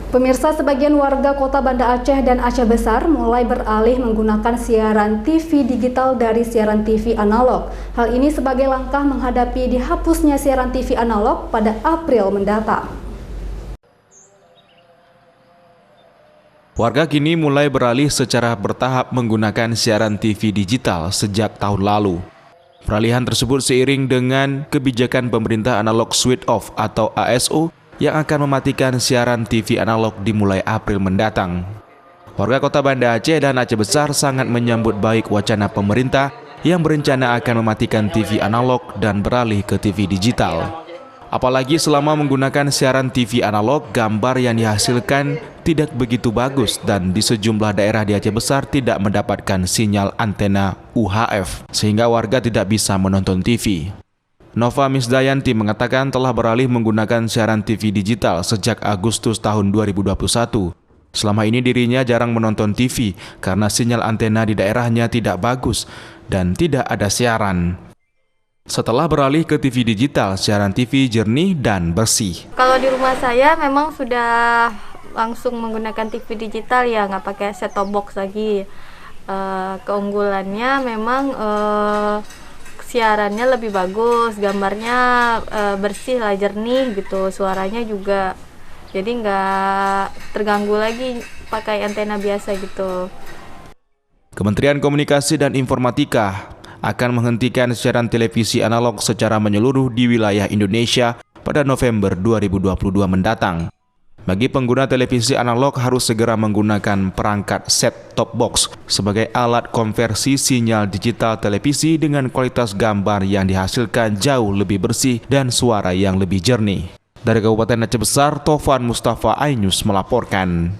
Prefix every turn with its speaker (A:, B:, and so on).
A: Pemirsa, sebagian warga Kota Banda Aceh dan Aceh Besar mulai beralih menggunakan siaran TV digital dari siaran TV analog. Hal ini sebagai langkah menghadapi dihapusnya siaran TV analog pada April mendatang.
B: Warga kini mulai beralih secara bertahap menggunakan siaran TV digital sejak tahun lalu. Peralihan tersebut seiring dengan kebijakan pemerintah analog switch off atau ASO yang akan mematikan siaran TV analog dimulai April mendatang. Warga Kota Banda Aceh dan Aceh Besar sangat menyambut baik wacana pemerintah yang berencana akan mematikan TV analog dan beralih ke TV digital. Apalagi selama menggunakan siaran TV analog, gambar yang dihasilkan tidak begitu bagus dan di sejumlah daerah di Aceh Besar tidak mendapatkan sinyal antena UHF, sehingga warga tidak bisa menonton TV. Nova Misdayanti mengatakan telah beralih menggunakan siaran TV digital sejak Agustus tahun 2021. Selama ini dirinya jarang menonton TV karena sinyal antena di daerahnya tidak bagus dan tidak ada siaran. Setelah beralih ke TV digital, siaran TV jernih dan bersih.
C: Kalau di rumah saya memang sudah langsung menggunakan TV digital ya, nggak pakai set-top box lagi. Keunggulannya memang siarannya lebih bagus, gambarnya bersih lah, jernih gitu, suaranya juga. Jadi nggak terganggu lagi pakai antena biasa gitu.
B: Kementerian Komunikasi dan Informatika akan menghentikan siaran televisi analog secara menyeluruh di wilayah Indonesia pada November 2022 mendatang. Bagi pengguna televisi analog harus segera menggunakan perangkat set-top box sebagai alat konversi sinyal digital televisi dengan kualitas gambar yang dihasilkan jauh lebih bersih dan suara yang lebih jernih. Dari Kabupaten Aceh Besar, Taufan Mustafa, iNews melaporkan.